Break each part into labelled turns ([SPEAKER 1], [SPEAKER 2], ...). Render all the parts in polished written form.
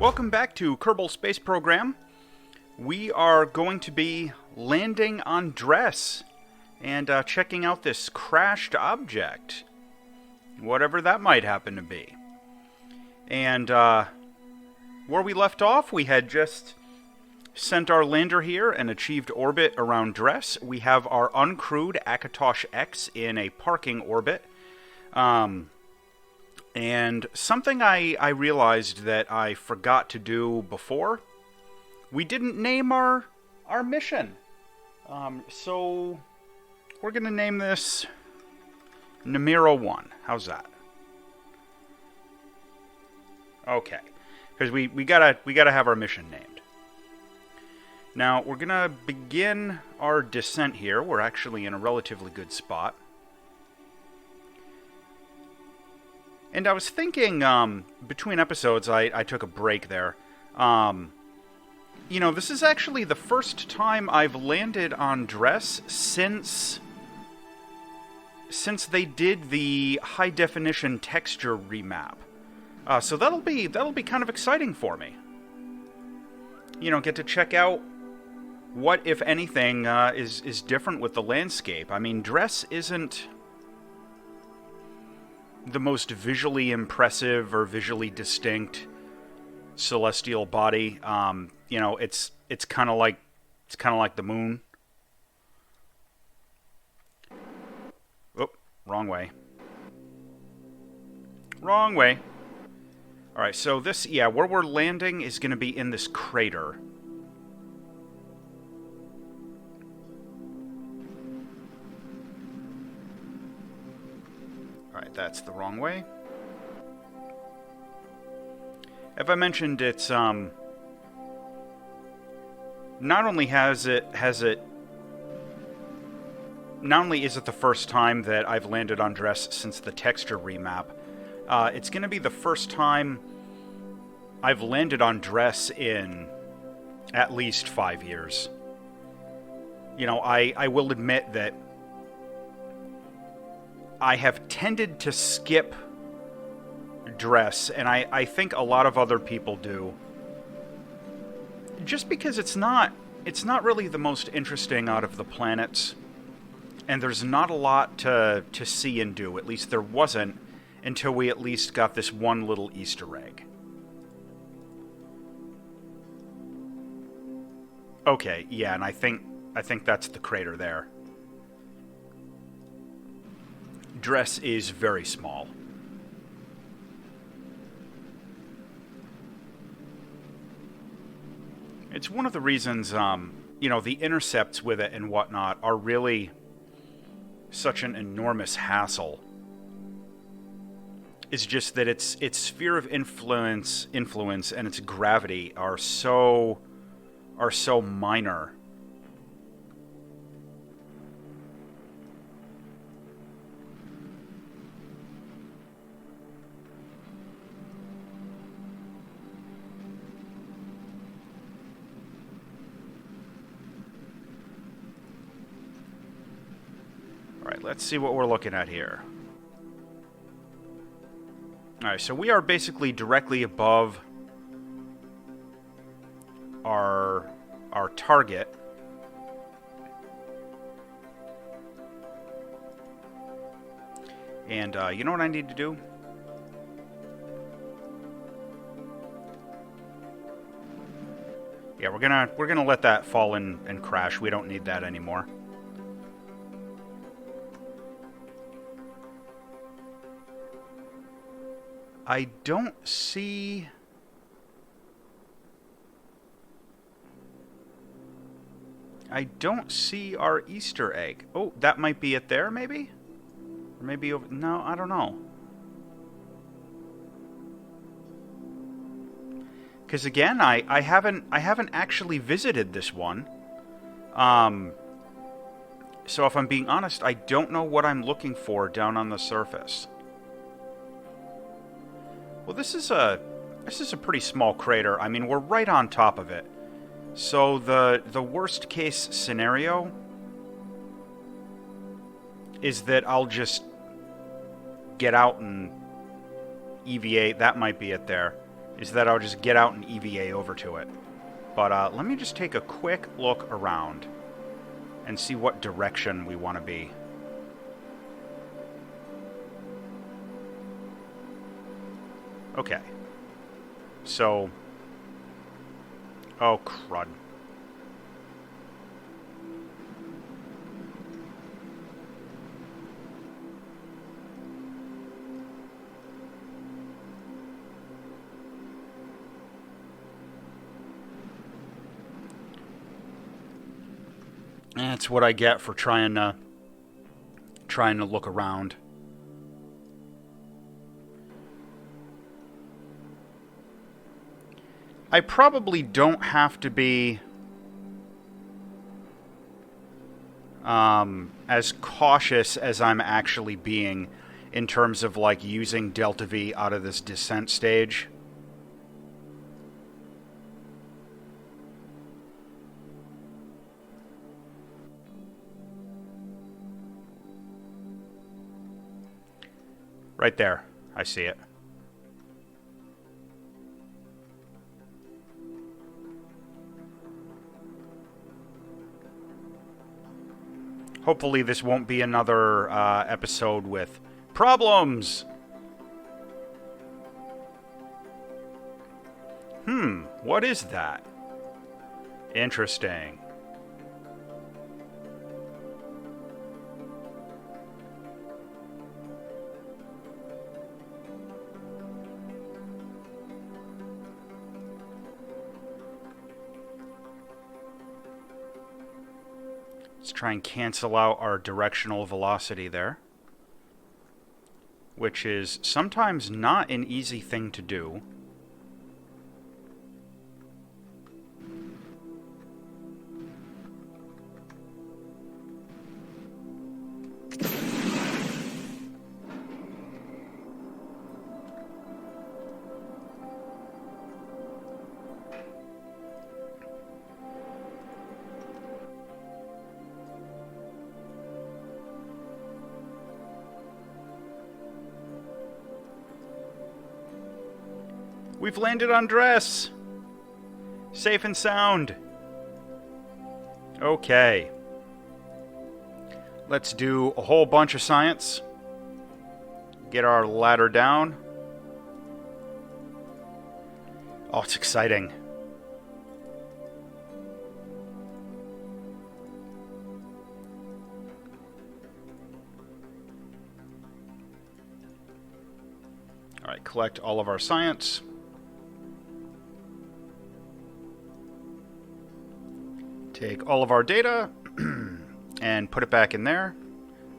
[SPEAKER 1] Welcome back to Kerbal Space Program. We are going to be landing on Dres and checking out this crashed object, whatever that might happen to be. And where we left off, we had just sent our lander here and achieved orbit around Dres. We have our uncrewed Akatosh X in a parking orbit. And something I realized that I forgot to do before, we didn't name our mission. So we're going to name this Numero 1. How's that? Okay. Because we gotta have our mission named. Now, we're going to begin our descent here. We're actually in a relatively good spot. And I was thinking, between episodes, I took a break there. This is actually the first time I've landed on Dres since they did the high-definition texture remap. So that'll be kind of exciting for me. Get to check out what, if anything, is different with the landscape. I mean, Dres isn't the most visually impressive or visually distinct celestial body. It's kind of like the moon. Oh, wrong way. Wrong way. All right, so where we're landing is going to be in this crater. Alright, that's the wrong way. As I mentioned, it's, not only is it the first time that I've landed on Dres since the texture remap, it's going to be the first time I've landed on Dres in at least 5 years. I will admit that I have tended to skip Dres, and I think a lot of other people do. Just because it's not really the most interesting out of the planets, and there's not a lot to see and do. At least there wasn't until we at least got this one little Easter egg. Okay, yeah, and I think that's the crater there. Dres is very small. It's one of the reasons, the intercepts with it and whatnot are really such an enormous hassle. It's just that its sphere of influence and its gravity are so minor. Alright, let's see what we're looking at here. Alright, so we are basically directly above our target. And you know what I need to do? Yeah, we're gonna let that fall and crash. We don't need that anymore. I don't see our Easter egg. Oh, that might be it there, maybe? Or maybe over... No, I don't know. Because again, I haven't actually visited this one. So if I'm being honest, I don't know what I'm looking for down on the surface. Well, this is a pretty small crater. I mean, we're right on top of it. So the worst case scenario is that I'll just get out and EVA. That might be it there. is that I'll just get out an EVA over to it. But let me just take a quick look around and see what direction we want to be. Okay. So... oh, crud. That's what I get for trying to look around. I probably don't have to be as cautious as I'm actually being in terms of like using Delta V out of this descent stage. Right there. I see it. Hopefully this won't be another episode with problems. What is that? Interesting. Let's try and cancel out our directional velocity there, which is sometimes not an easy thing to do. We've landed on Dres. Safe and sound. Okay. Let's do a whole bunch of science. Get our ladder down. Oh, it's exciting. All right, collect all of our science. Take all of our data and put it back in there.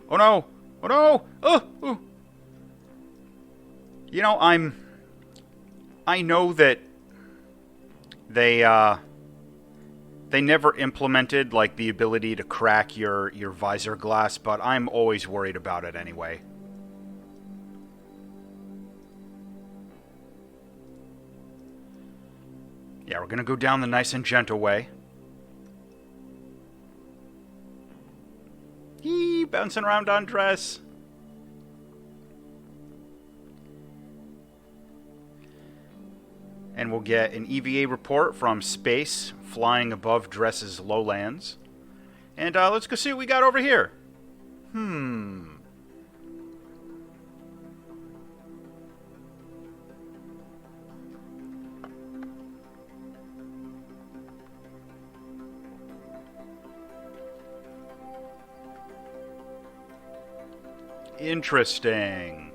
[SPEAKER 1] Oh no! Oh no! Oh! You know, I know that they never implemented like the ability to crack your visor glass, but I'm always worried about it anyway. Yeah, we're gonna go down the nice and gentle way. Yee, bouncing around on Dres. And we'll get an EVA report from space flying above Dres's lowlands. And let's go see what we got over here. Interesting.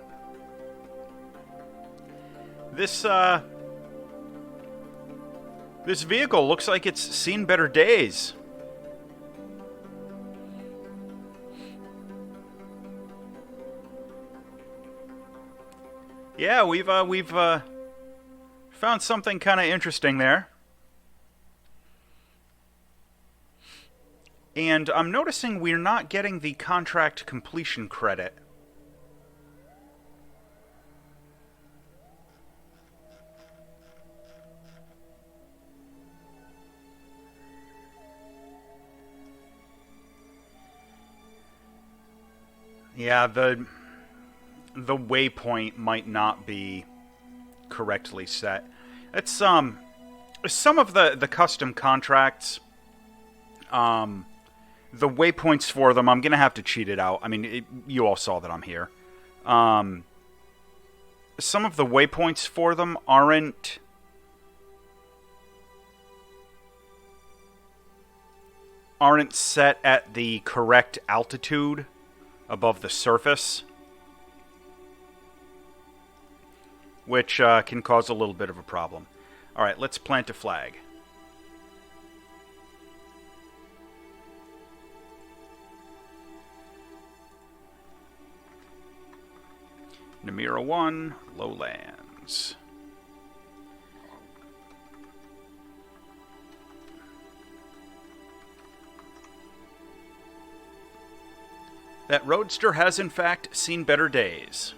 [SPEAKER 1] This vehicle looks like it's seen better days. Yeah, we've found something kind of interesting there. And I'm noticing we're not getting the contract completion credit. Yeah, the waypoint might not be correctly set. It's some of the custom contracts. The waypoints for them, I'm gonna have to cheat it out. I mean, you all saw that I'm here. Some of the waypoints for them aren't set at the correct altitude above the surface, which can cause a little bit of a problem. All right, let's plant a flag. Namira 1, Lowlands. That roadster has, in fact, seen better days.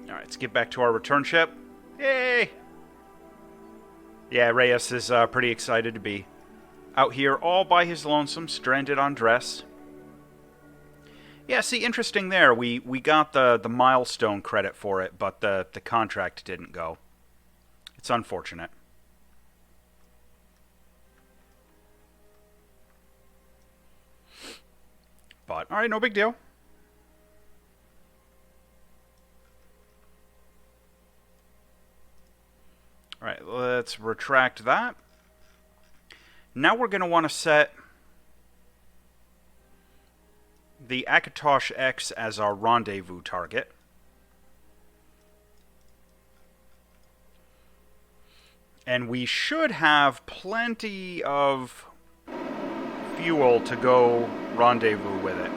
[SPEAKER 1] Alright, let's get back to our return ship. Yay! Yeah, Reyes is pretty excited to be out here all by his lonesome, stranded on Dres. Yeah, see, interesting there. We got the milestone credit for it, but the contract didn't go. It's unfortunate. But, alright, no big deal. Alright, let's retract that. Now we're going to want to set the Akatosh X as our rendezvous target. And we should have plenty of fuel to go rendezvous with it.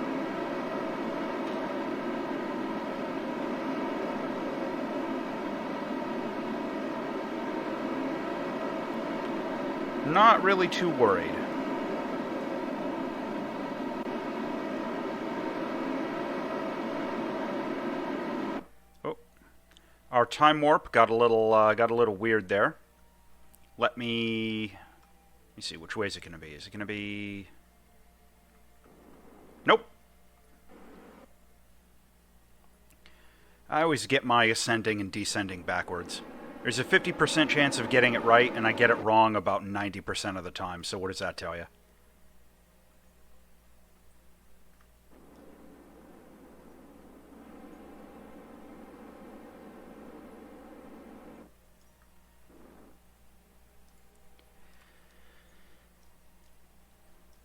[SPEAKER 1] Not really too worried. Oh, our time warp got a little weird there. Let me see, which way is it going to be? Is it going to be... Nope. I always get my ascending and descending backwards. There's a 50% chance of getting it right, and I get it wrong about 90% of the time, so what does that tell you?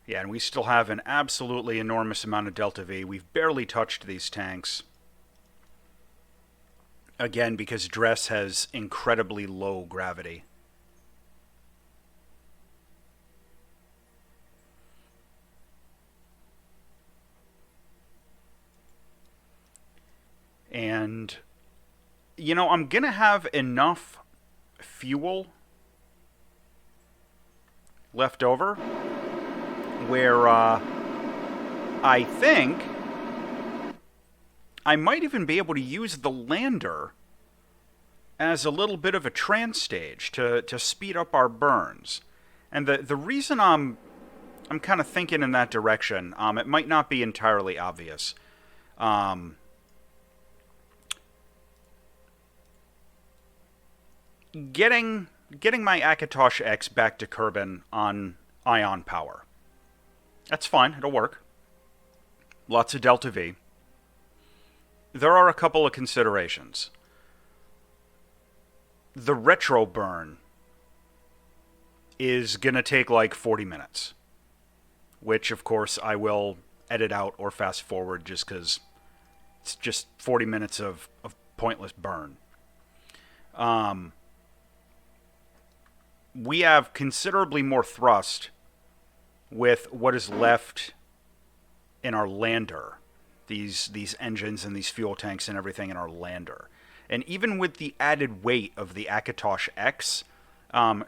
[SPEAKER 1] Yeah, and we still have an absolutely enormous amount of Delta V. We've barely touched these tanks. Again, because Dres has incredibly low gravity. And, you know, I'm going to have enough fuel left over where I think I might even be able to use the lander as a little bit of a trans stage to speed up our burns. And the reason I'm kind of thinking in that direction, it might not be entirely obvious. Getting my Akatosh X back to Kerbal on ion power. That's fine, it'll work. Lots of Delta V. There are a couple of considerations. The retro burn is going to take like 40 minutes. Which, of course, I will edit out or fast forward just because it's just 40 minutes of pointless burn. We have considerably more thrust with what is left in our lander. These engines and these fuel tanks and everything in our lander. And even with the added weight of the Akatosh X,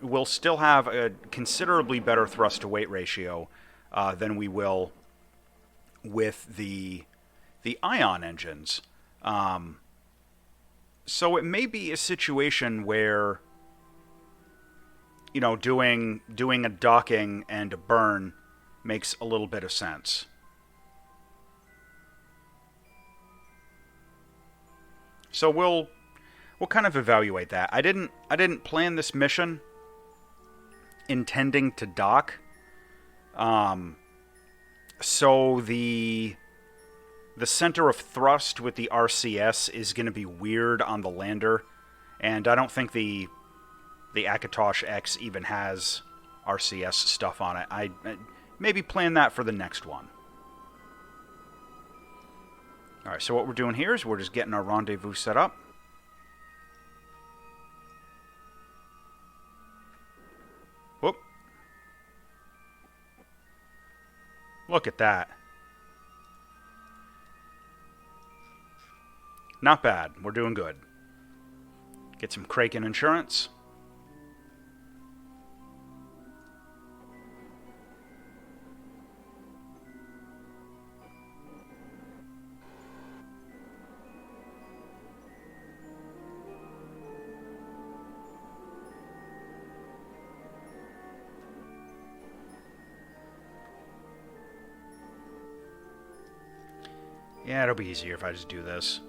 [SPEAKER 1] we'll still have a considerably better thrust-to-weight ratio than we will with the ion engines. So it may be a situation where, you know, doing a docking and a burn makes a little bit of sense. So we'll kind of evaluate that. I didn't plan this mission intending to dock. So the center of thrust with the RCS is going to be weird on the lander, and I don't think the Akatosh X even has RCS stuff on it. I maybe plan that for the next one. Alright, so what we're doing here is we're just getting our rendezvous set up. Whoop. Look at that. Not bad. We're doing good. Get some Kraken insurance. Yeah, it'll be easier if I just do this.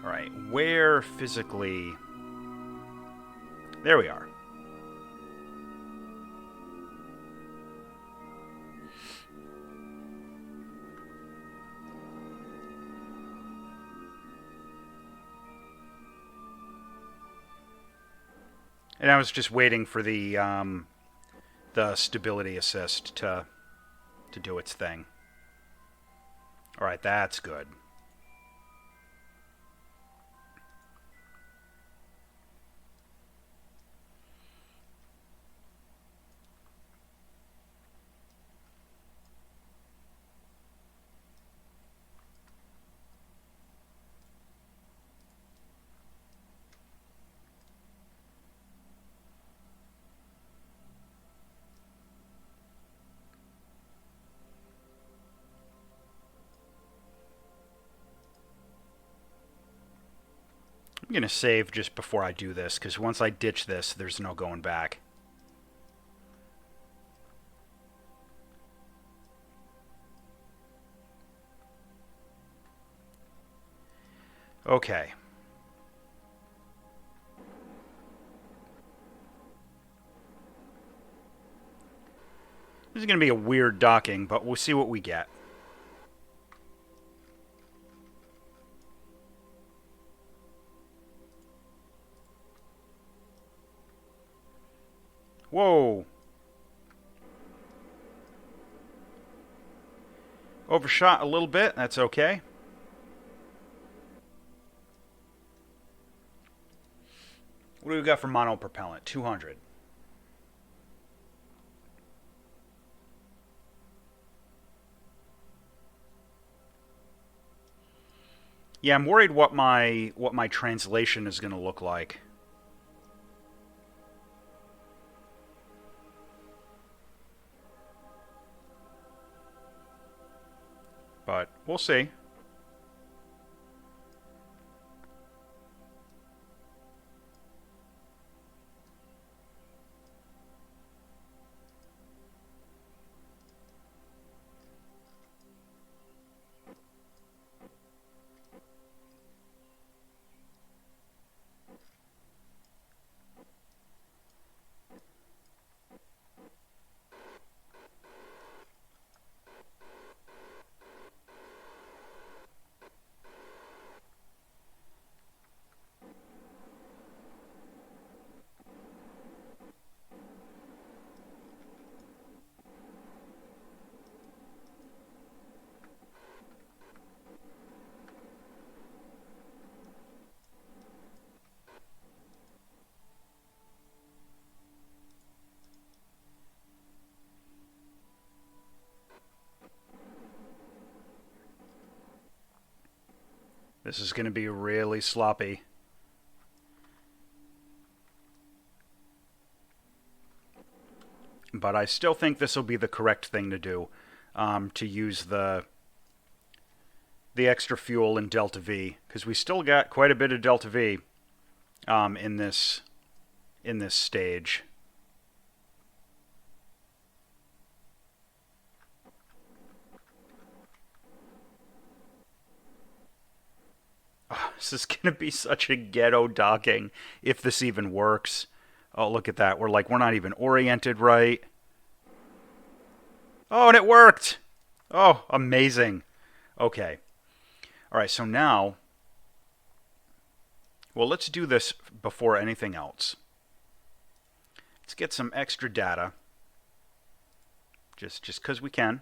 [SPEAKER 1] Alright, where physically... There we are. And I was just waiting for the stability assist to do its thing. Alright, that's good. I'm going to save just before I do this, because once I ditch this, there's no going back. Okay. This is going to be a weird docking, but we'll see what we get. Whoa. Overshot a little bit. That's okay. What do we got for monopropellant? 200. Yeah, I'm worried what my translation is going to look like. But we'll see. This is going to be really sloppy. But I still think this will be the correct thing to do, to use the extra fuel in Delta V, because we still got quite a bit of Delta V in this in this stage. Oh, this is going to be such a ghetto docking if this even works. Oh, look at that. We're not even oriented right. Oh, and it worked. Oh, amazing. Okay. All right, so now, well, let's do this before anything else. Let's get some extra data, just because we can.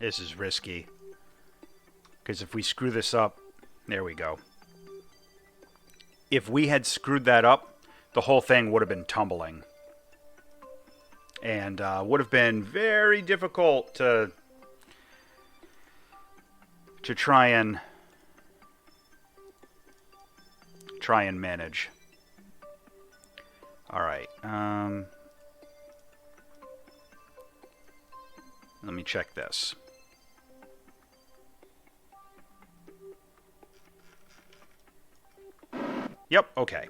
[SPEAKER 1] This is risky, because if we screw this up, there we go. If we had screwed that up, the whole thing would have been tumbling. And would have been very difficult to try and manage. All right. Let me check this. Yep, okay.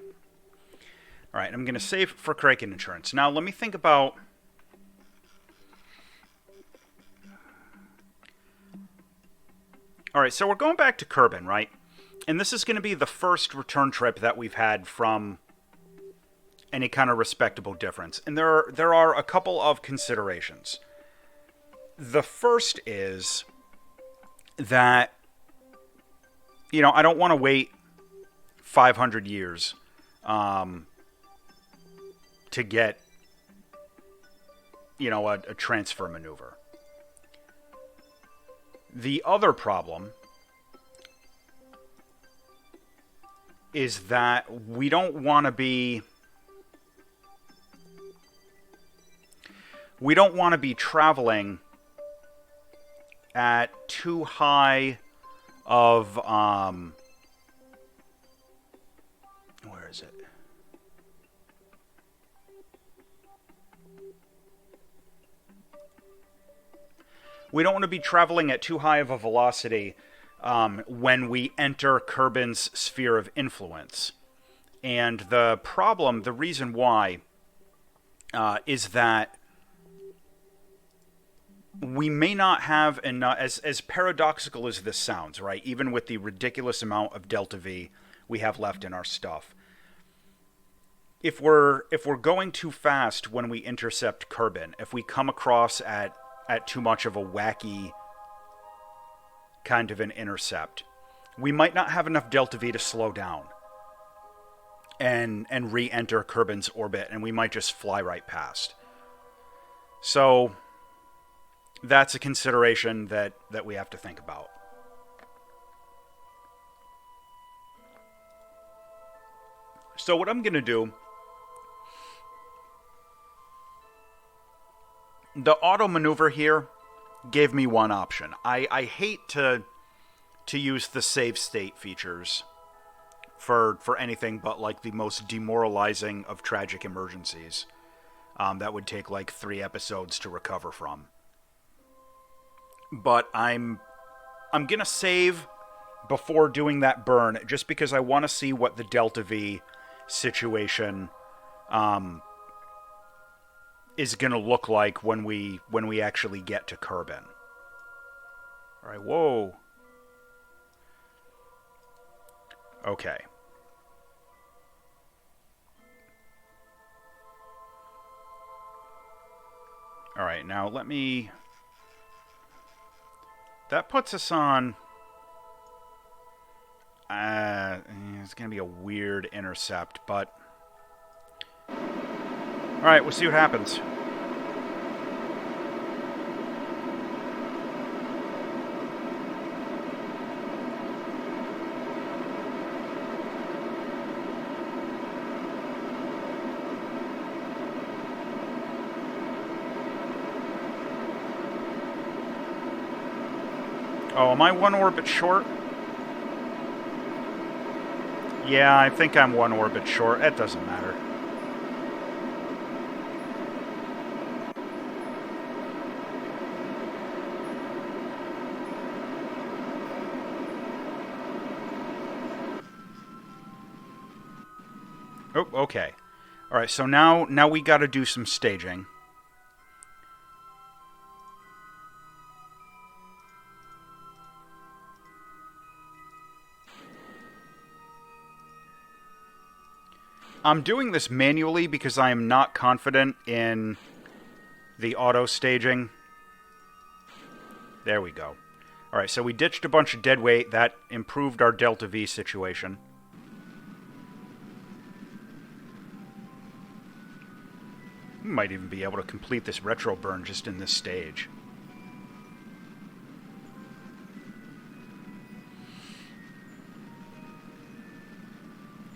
[SPEAKER 1] All right, I'm going to save for Kraken Insurance. Now, let me think about... All right, so we're going back to Kerbal, right? And this is going to be the first return trip that we've had from any kind of respectable difference. And there are a couple of considerations. The first is that, I don't want to wait 500 years to get, a transfer maneuver. The other problem is that we don't want to be traveling at too high of where is it? We don't want to be traveling at too high of a velocity when we enter Kerbal's sphere of influence. And the reason why, is that we may not have enough, as paradoxical as this sounds, right? Even with the ridiculous amount of delta V we have left in our stuff. If we're going too fast when we intercept Kerbal, if we come across at too much of a wacky kind of an intercept, we might not have enough delta V to slow down and re-enter Kerbal's orbit, and we might just fly right past. So that's a consideration that we have to think about. So what I'm going to do, the auto maneuver here gave me one option. I hate to use the save state features for anything but like the most demoralizing of tragic emergencies that would take like 3 episodes to recover from. But I'm gonna save before doing that burn, just because I want to see what the delta V situation is gonna look like when we actually get to Kerbal. All right, whoa. Okay. All right, now let me... That puts us on... it's going to be a weird intercept, but... Alright, we'll see what happens. Oh, am I one orbit short? Yeah, I think I'm one orbit short. It doesn't matter. Oh, okay. All right, so now we got to do some staging. I'm doing this manually because I am not confident in the auto staging. There we go. All right, so we ditched a bunch of dead weight. That improved our Delta V situation. We might even be able to complete this retro burn just in this stage.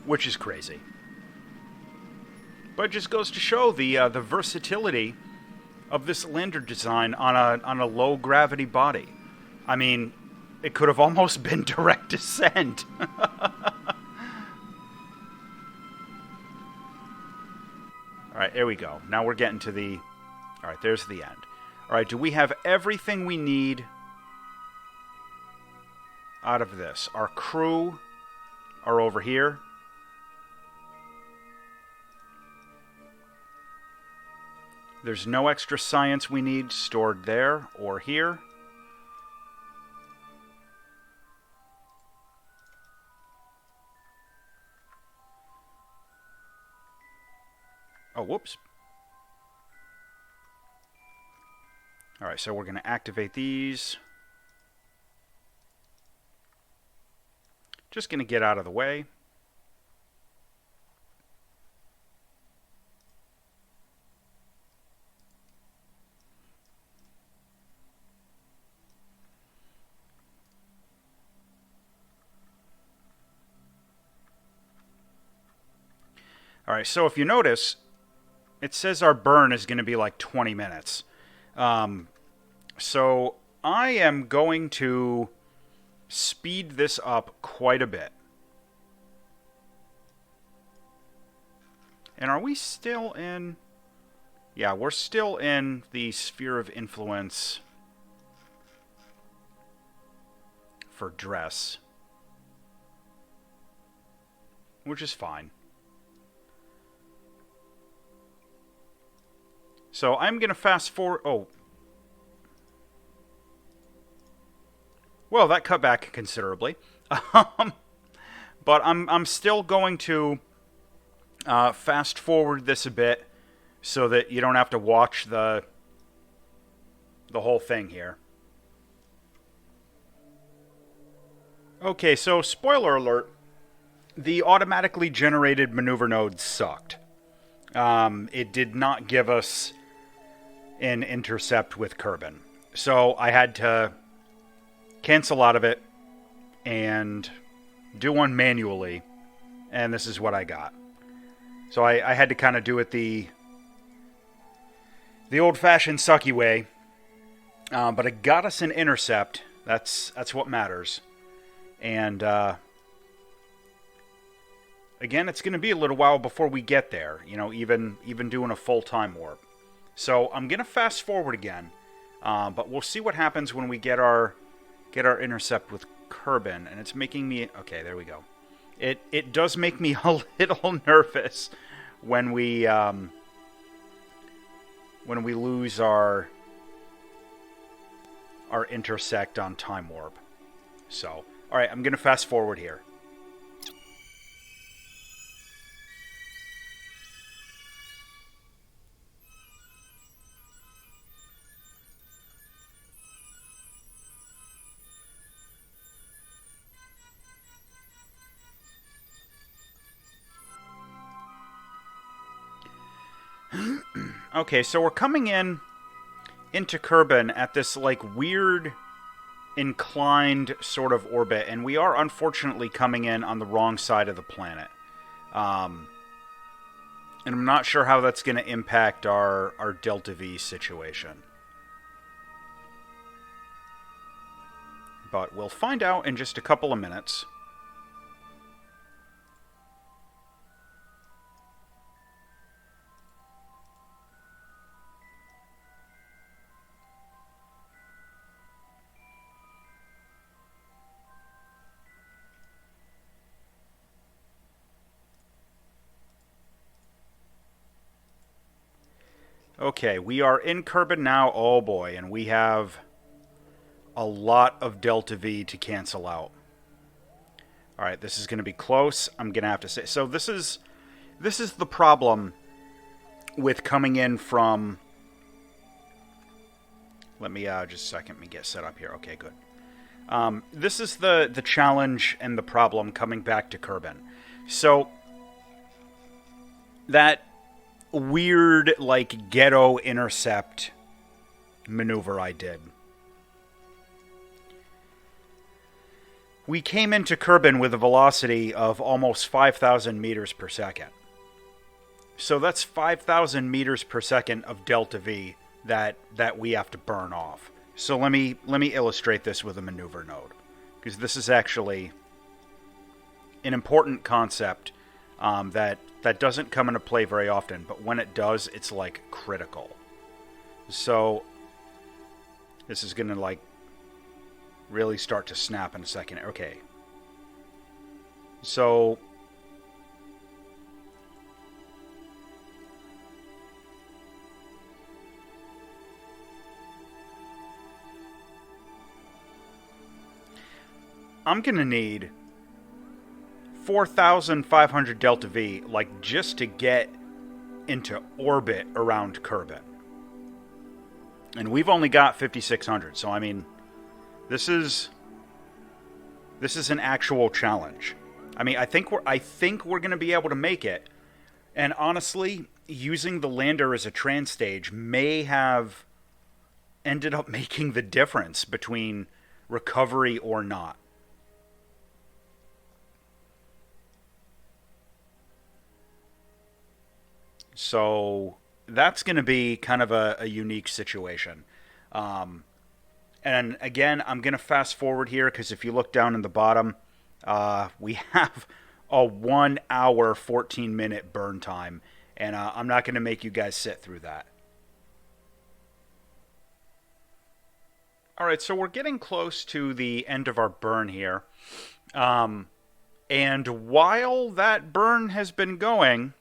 [SPEAKER 1] Which is crazy. But it just goes to show the versatility of this lander design on a low gravity body. I mean, it could have almost been direct descent. All right, there we go. Now we're getting to the... All right, there's the end. All right, do we have everything we need out of this? Our crew are over here. There's no extra science we need stored there or here. Oh, whoops. All right, so we're going to activate these. Just going to get out of the way. All right, so if you notice, it says our burn is going to be like 20 minutes. So I am going to speed this up quite a bit. And are we still in... Yeah, we're still in the sphere of influence for Dres, which is fine. So I'm going to fast forward... Oh. Well, that cut back considerably. But I'm still going to fast forward this a bit so that you don't have to watch the whole thing here. Okay, so spoiler alert. The automatically generated maneuver nodes sucked. It did not give us an intercept with Kerbal. So I had to cancel out of it and do one manually, and this is what I got. So I had to kind of do it the old-fashioned sucky way, but it got us an intercept. That's what matters. And again, it's going to be a little while before we get there, you know, even doing a full-time warp. So I'm going to fast forward again, but we'll see what happens when we get our intercept with Kerbal, and it's making me... Okay, there we go. It does make me a little nervous when we lose our intersect on time warp. So, all right, I'm going to fast forward here. Okay, so we're coming into Kerbal at this, like, weird inclined sort of orbit, and we are unfortunately coming in on the wrong side of the planet. And I'm not sure how that's going to impact our Delta V situation. But we'll find out in just a couple of minutes. Okay, we are in Kerbal now. Oh boy, and we have a lot of Delta V to cancel out. All right, this is going to be close. I'm going to have to say. So this is the problem with coming in from. Let me just a second. Let me get set up here. Okay, good. This is the challenge and the problem coming back to Kerbal. So that weird, like, ghetto intercept maneuver I did. We came into Kerbal with a velocity of almost 5,000 meters per second. So that's 5,000 meters per second of delta V that we have to burn off. So let me illustrate this with a maneuver node, because this is actually an important concept that doesn't come into play very often, but when it does, it's like critical. So this is going to like really start to snap in a second. Okay. So I'm going to need 4,500 delta V, like, just to get into orbit around Kerbal. And we've only got 5,600, so I mean, this is an actual challenge. I mean, I think we're going to be able to make it. And honestly, using the lander as a trans stage may have ended up making the difference between recovery or not. So that's going to be kind of a unique situation. And again, I'm going to fast forward here because if you look down in the bottom, we have a 1 hour, 14-minute burn time. And I'm not going to make you guys sit through that. All right, so we're getting close to the end of our burn here. And while that burn has been going,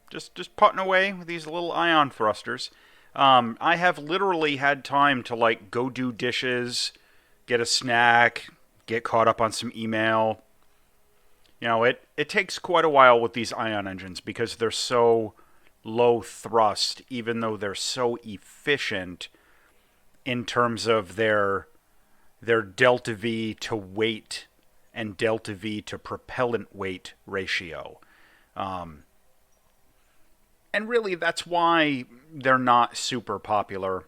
[SPEAKER 1] just putting away with these little ion thrusters, I have literally had time to, like, go do dishes, get a snack, get caught up on some email. You know, it takes quite a while with these ion engines because they're so low thrust, even though they're so efficient in terms of their delta V to weight and delta V to propellant weight ratio. And really, that's why they're not super popular.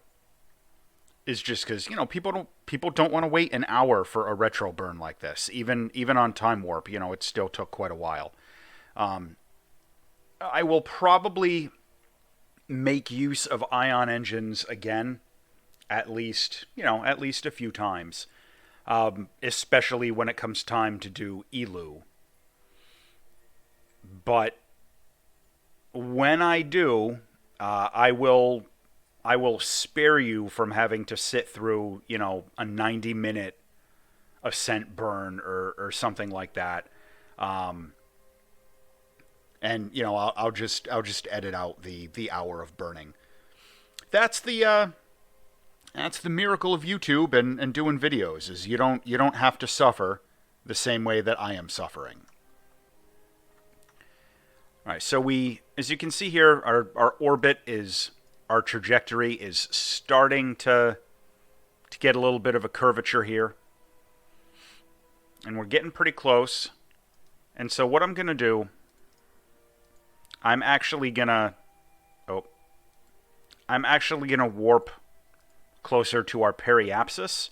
[SPEAKER 1] Is just because, you know, people don't want to wait an hour for a retro burn like this. Even on Time Warp, you know, it still took quite a while. I will probably make use of ion engines again, at least a few times, especially when it comes time to do ELU. But when I do, I will spare you from having to sit through, you know, a 90-minute ascent burn or something like that. And you know, I'll just edit out the hour of burning. That's the miracle of YouTube and doing videos, is you don't have to suffer the same way that I am suffering. All right, so as you can see here, our orbit our trajectory is starting to get a little bit of a curvature here. And we're getting pretty close. And so what I'm going to do, I'm actually going to warp closer to our periapsis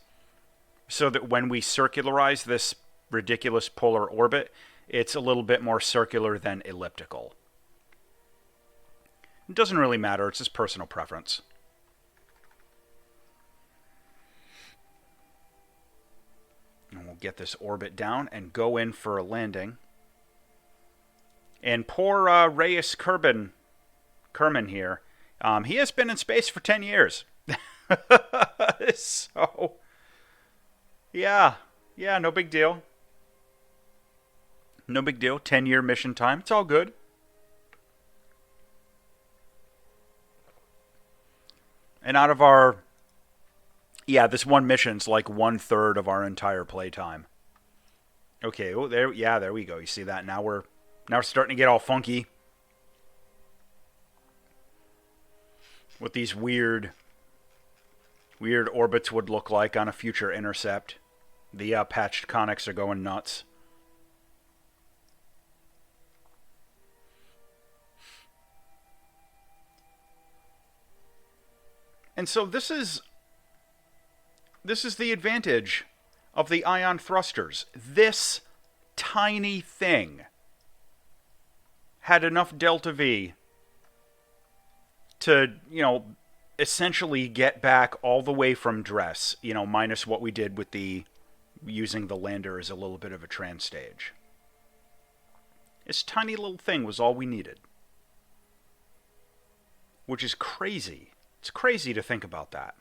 [SPEAKER 1] so that when we circularize this ridiculous polar orbit, it's a little bit more circular than elliptical. It doesn't really matter, it's just personal preference. And we'll get this orbit down and go in for a landing. And poor Reyes Kerman here, he has been in space for 10 years. So, yeah, no big deal. No big deal. 10-year mission time. It's all good. And out of our... Yeah, this one mission's like 1/3 of our entire playtime. Okay, oh, there we go. You see that? Now we're starting to get all funky. What these weird orbits would look like on a future intercept. The patched conics are going nuts. And so this is the advantage of the ion thrusters. This tiny thing had enough delta V to, essentially get back all the way from Dres, minus what we did with using the lander as a little bit of a trans stage. This tiny little thing was all we needed. Which is crazy. It's crazy to think about that.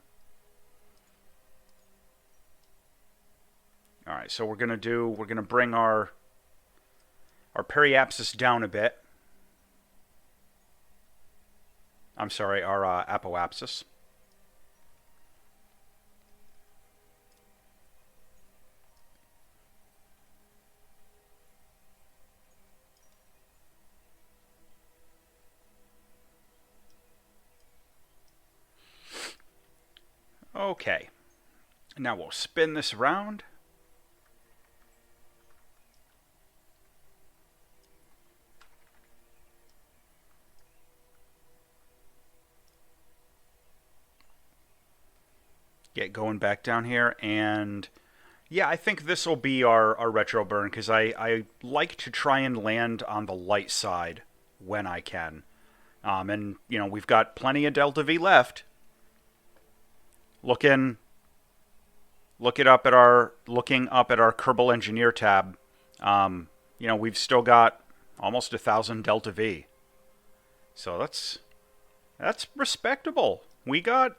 [SPEAKER 1] Alright, so we're going to bring our periapsis down a bit. I'm sorry, our apoapsis. Okay. Now we'll spin this around. Get going back down here, and yeah, I think this will be our retro burn, because I like to try and land on the light side when I can. And, we've got plenty of Delta V left. Looking up at our Kerbal Engineer tab, we've still got almost 1,000 Delta V. So that's respectable. We got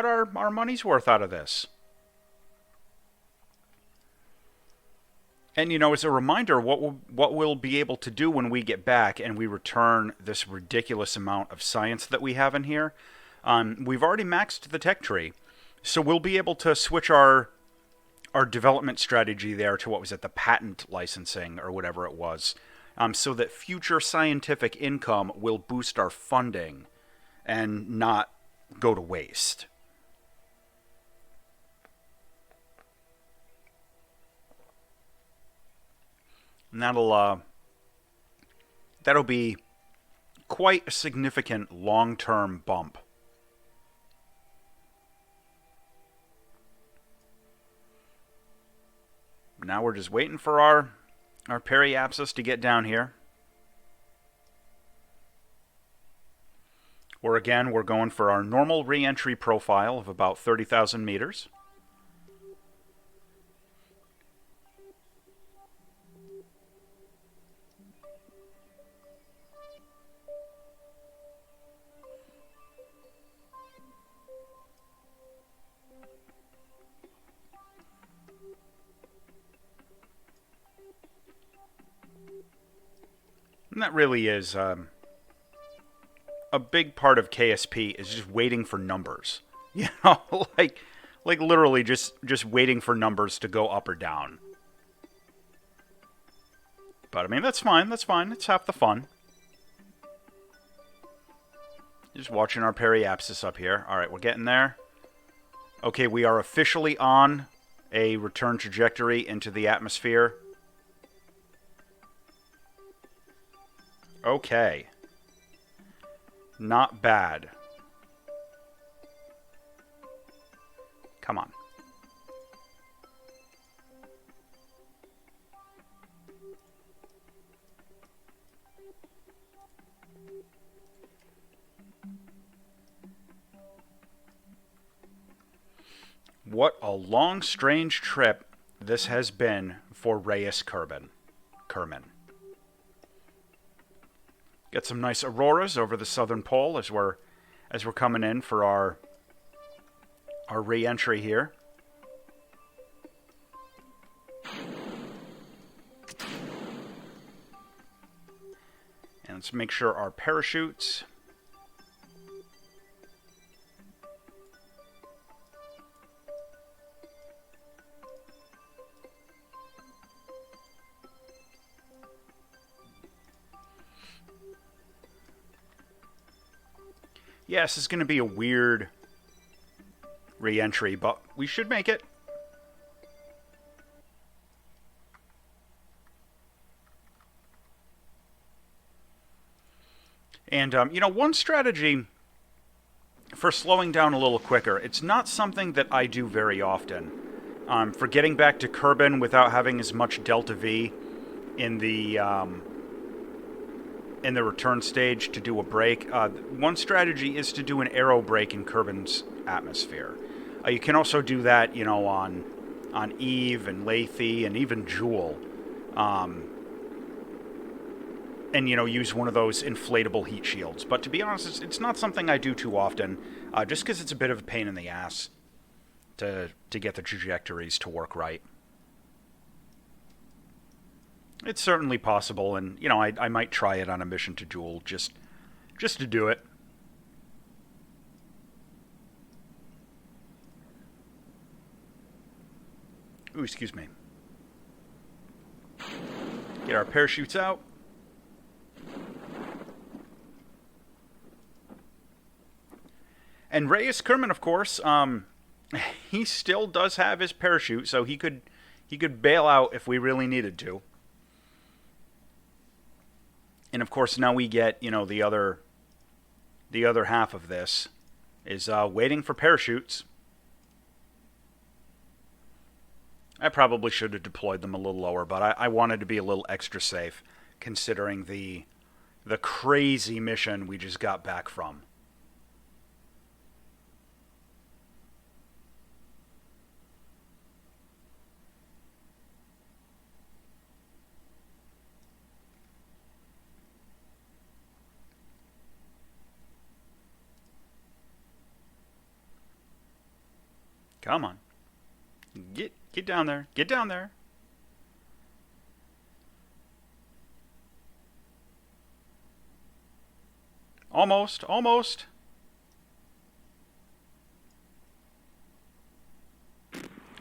[SPEAKER 1] our money's worth out of this. And as a reminder, what we'll be able to do when we get back and we return this ridiculous amount of science that we have in here, we've already maxed the tech tree, so we'll be able to switch our development strategy there to what was it, the patent licensing or whatever it was, so that future scientific income will boost our funding and not go to waste. And that'll be quite a significant long-term bump. Now we're just waiting for our periapsis to get down here. We're going for our normal re-entry profile of about 30,000 meters. And that really is... a big part of KSP is just waiting for numbers. Like literally just waiting for numbers to go up or down. But I mean, that's fine. It's half the fun. Just watching our periapsis up here. All right, we're getting there. Okay, we are officially on a return trajectory into the atmosphere. Okay. Not bad. Come on. What a long, strange trip this has been for Reyes Kerman. Get some nice auroras over the southern pole as we're coming in for our re-entry here. And let's make sure our parachutes Yes, it's going to be a weird re-entry, but we should make it. And, one strategy for slowing down a little quicker, it's not something that I do very often. For getting back to Kerbal without having as much Delta V in the return stage to do a break, one strategy is to do an aero break in Kerbal's atmosphere. You can also do that, on Eve and Lethe and even Jewel. And, use one of those inflatable heat shields. But to be honest, it's not something I do too often, just because it's a bit of a pain in the ass to get the trajectories to work right. It's certainly possible, and, I might try it on a mission to Jewel, just to do it. Ooh, excuse me. Get our parachutes out. And Reyes Kerman, of course, he still does have his parachute, so he could bail out if we really needed to. And of course, now we get, the other half of this is waiting for parachutes. I probably should have deployed them a little lower, but I wanted to be a little extra safe, considering the crazy mission we just got back from. Come on. Get down there. Get down there. Almost.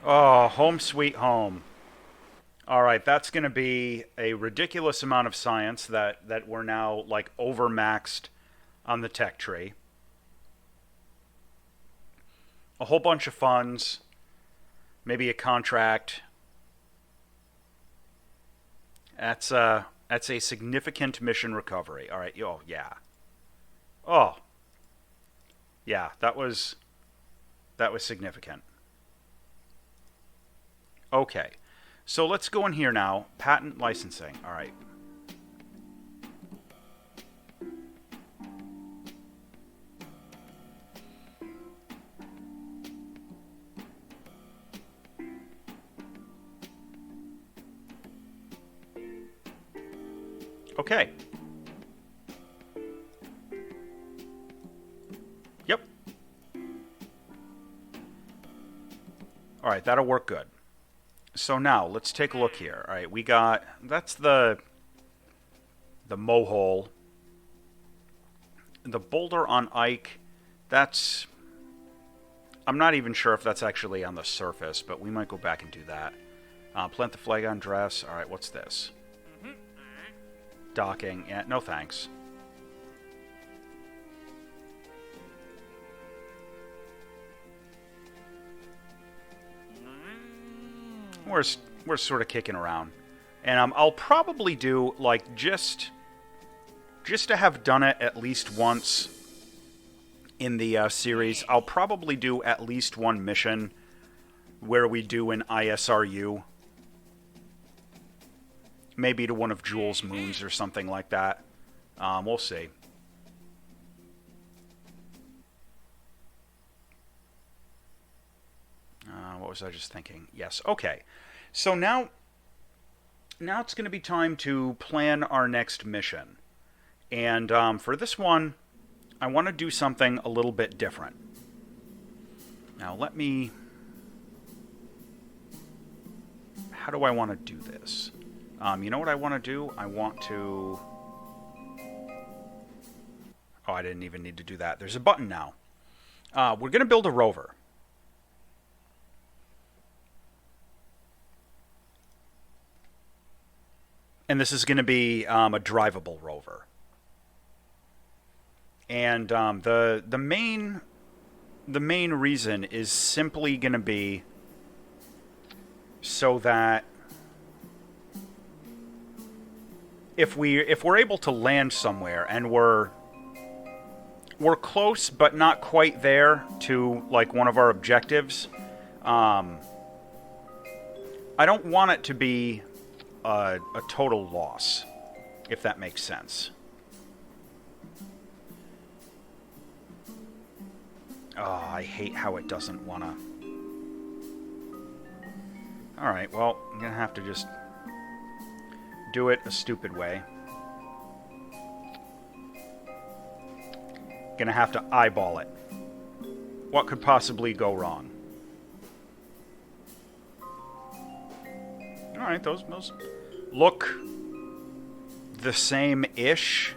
[SPEAKER 1] Oh, home sweet home. Alright, that's going to be a ridiculous amount of science that we're now, overmaxed on the tech tree. A whole bunch of funds, maybe a contract. That's a significant mission recovery. All right. Oh, yeah. Oh. Yeah, that was significant. Okay. So let's go in here now. Patent licensing. All right. Okay. Yep. All right, that'll work good. So now, let's take a look here. All right, we got... That's the mohole. The boulder on Ike, that's... I'm not even sure if that's actually on the surface, but we might go back and do that. Plant the flag on Dres. All right, what's this? Docking. Yeah, no thanks. We're sort of kicking around. And I'll probably do, just to have done it at least once in the series, I'll probably do at least one mission where we do an ISRU. Maybe to one of Jewel's moons or something like that. We'll see. What was I just thinking? Yes, okay. So now it's going to be time to plan our next mission. And for this one, I want to do something a little bit different. Now let me... How do I want to do this? You know what I want to do? I want to... Oh, I didn't even need to do that. There's a button now. We're going to build a rover. And this is going to be a drivable rover. And the main reason is simply going to be so that if we're able to land somewhere and we're close but not quite there to like one of our objectives, I don't want it to be a total loss, if that makes sense. Oh, I hate how it doesn't want to... Alright, well, I'm going to have to just do it a stupid way. Gonna have to eyeball it. What could possibly go wrong? Alright, those look the same-ish.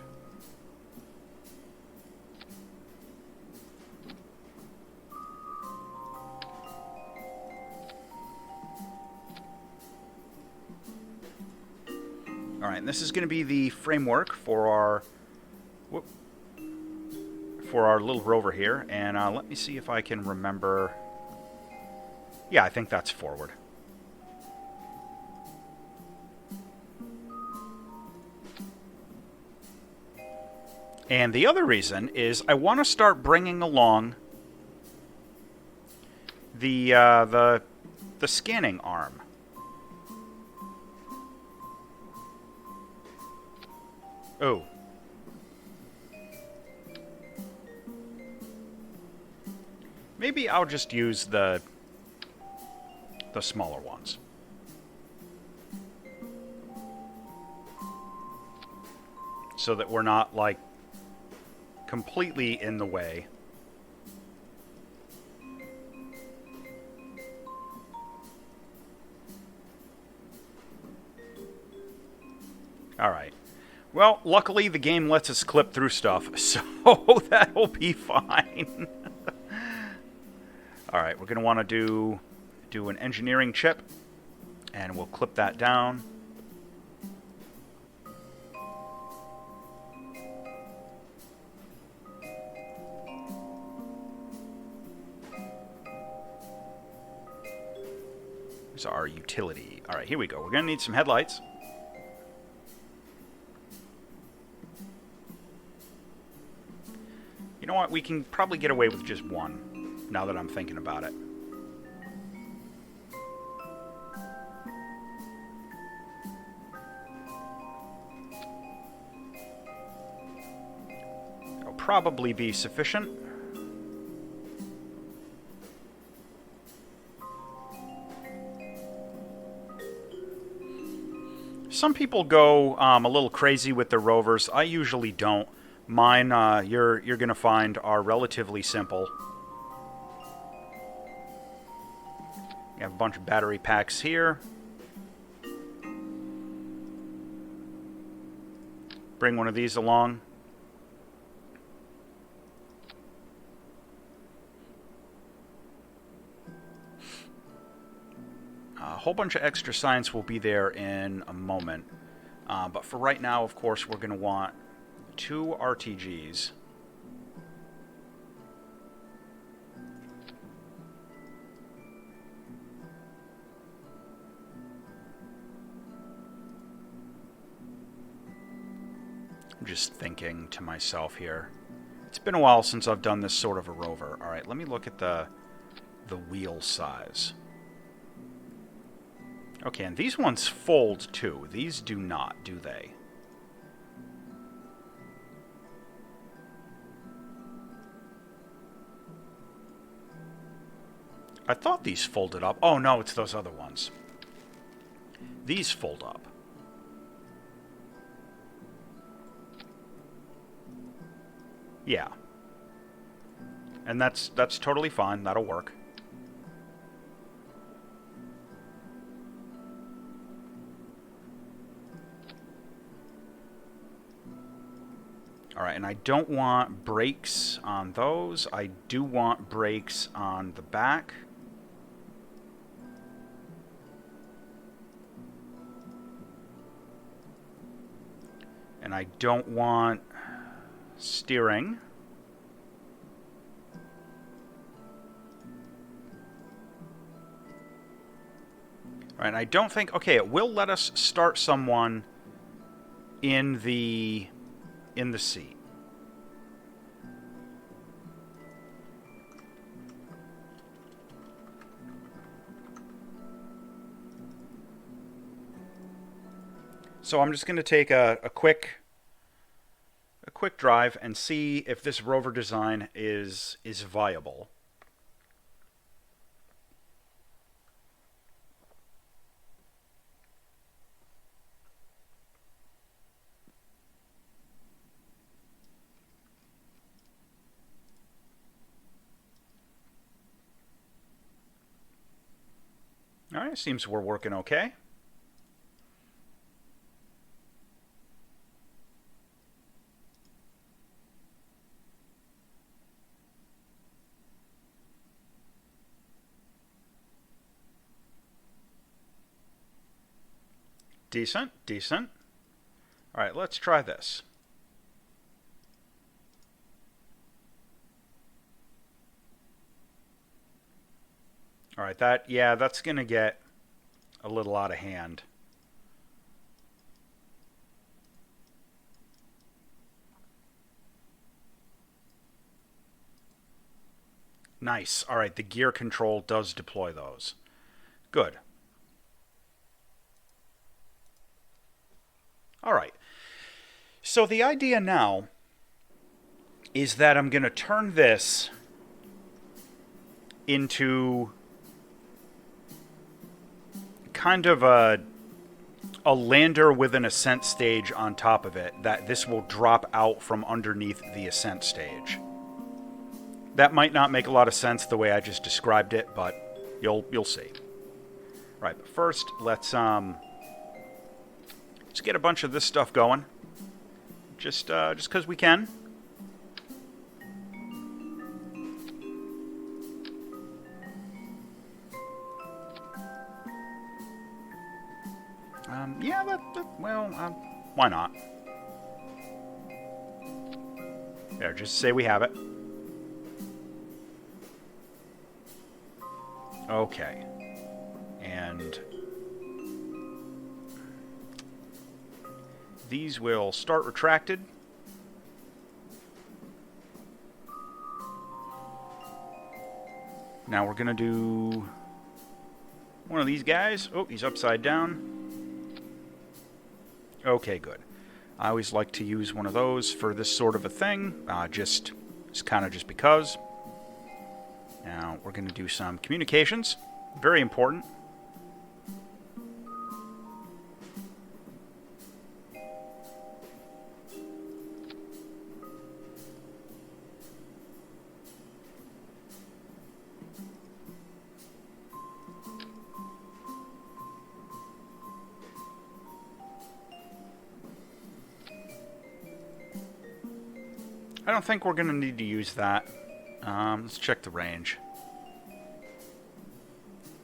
[SPEAKER 1] Alright, and this is going to be the framework for our little rover here. And let me see if I can remember... Yeah, I think that's forward. And the other reason is I want to start bringing along the scanning arm. Oh. Maybe I'll just use the smaller ones. So that we're not, like, completely in the way. Alright. Well, luckily the game lets us clip through stuff, so that'll be fine. Alright, we're going to want to do an engineering chip, and we'll clip that down. There's our utility. Alright, here we go. We're going to need some headlights. You know what? We can probably get away with just one, now that I'm thinking about it. It'll probably be sufficient. Some people go a little crazy with their rovers. I usually don't. Mine, you're going to find, are relatively simple. You have a bunch of battery packs here. Bring one of these along. A whole bunch of extra science will be there in a moment. But for right now, of course, we're going to want 2 RTGs. I'm just thinking to myself here. It's been a while since I've done this sort of a rover. Alright, let me look at the wheel size. Okay, and these ones fold too. These do not, do they? I thought these folded up. Oh no, it's those other ones. these fold up. Yeah. And that's totally fine. That'll work. Alright, and I don't want brakes on those. I do want brakes on the back. And I don't want steering. Alright, and I don't think... Okay, it will let us start someone in the seat. So I'm just going to take a quick drive and see if this rover design is viable. All right, seems we're working okay. Decent, decent. All right, let's try this. All right, that's going to get a little out of hand. Nice. All right, the gear control does deploy those. Good. All right. So the idea now is that I'm going to turn this into kind of a lander with an ascent stage on top of it, that this will drop out from underneath the ascent stage. That might not make a lot of sense the way I just described it, but you'll see. Right, but first let's get a bunch of this stuff going. Just 'cause we can. Yeah, why not? There, just say we have it. Okay. And these will start retracted. Now we're going to do one of these guys. Oh, he's upside down. Okay, good. I always like to use one of those for this sort of a thing, just because. Now we're going to do some communications. Very important. I don't think we're going to need to use that. Let's check the range.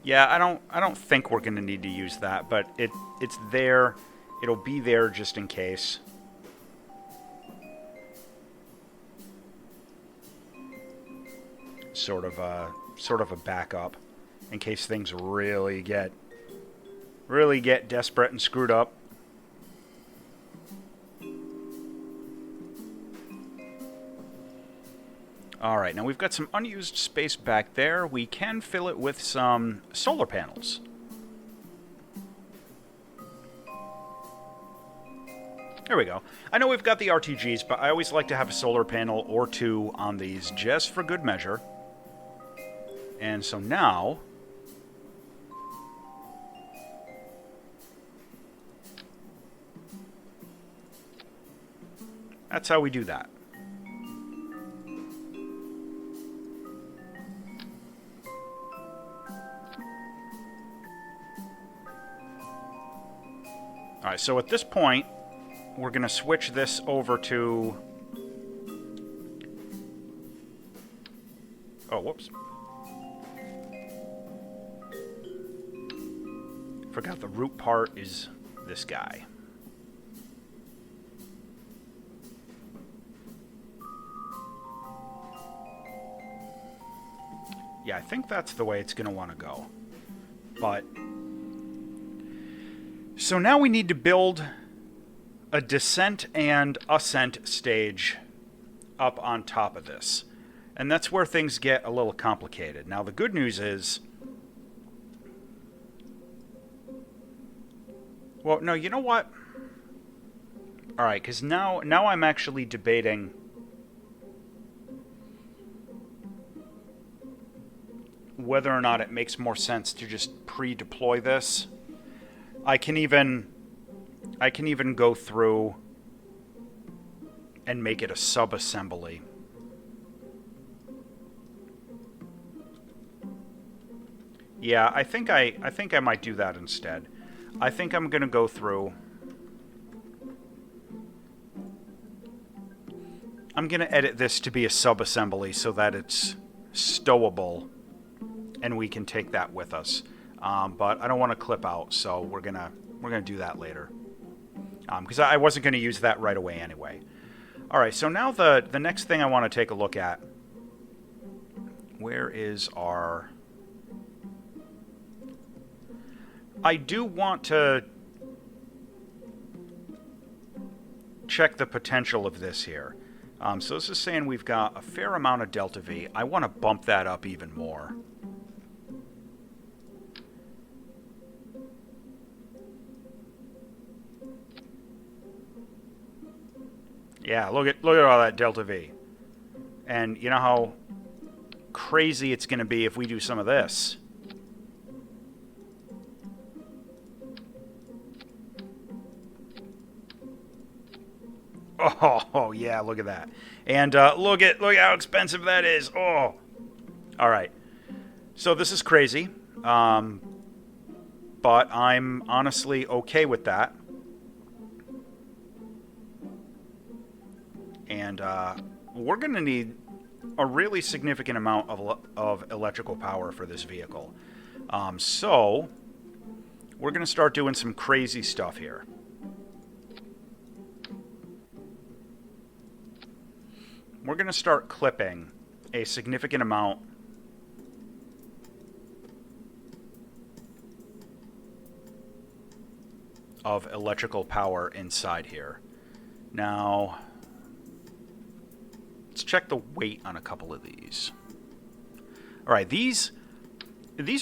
[SPEAKER 1] Yeah, I don't think we're going to need to use that, but it's there. It'll be there just in case. Sort of a backup in case things really get desperate and screwed up. Alright, now we've got some unused space back there. We can fill it with some solar panels. There we go. I know we've got the RTGs, but I always like to have a solar panel or two on these just for good measure. And so now That's how we do that. Alright, so at this point, we're going to switch this over to... Oh, whoops. Forgot the root part is this guy. Yeah, I think that's the way it's going to want to go. But... So now we need to build a descent and ascent stage up on top of this. And that's where things get a little complicated. Now, the good news is... Well, no, you know what? Alright, because now I'm actually debating... whether or not it makes more sense to just pre-deploy this. I can even go through and make it a sub-assembly. Yeah, I think I might do that instead. I think I'm going to go through. I'm going to edit this to be a sub-assembly so that it's stowable and we can take that with us. But I don't want to clip out, so we're gonna do that later. Because I wasn't going to use that right away anyway. All right, so now the next thing I want to take a look at. Where is our... I do want to check the potential of this here. So this is saying we've got a fair amount of delta V. I want to bump that up even more. Yeah, look at all that delta V. And you know how crazy it's going to be if we do some of this. Oh yeah, look at that. And look at how expensive that is. Oh. All right. So this is crazy. But I'm honestly okay with that. And we're going to need a really significant amount of electrical power for this vehicle. So we're going to start doing some crazy stuff here. We're going to start clipping a significant amount of electrical power inside here. Now... let's check the weight on a couple of these. All right, these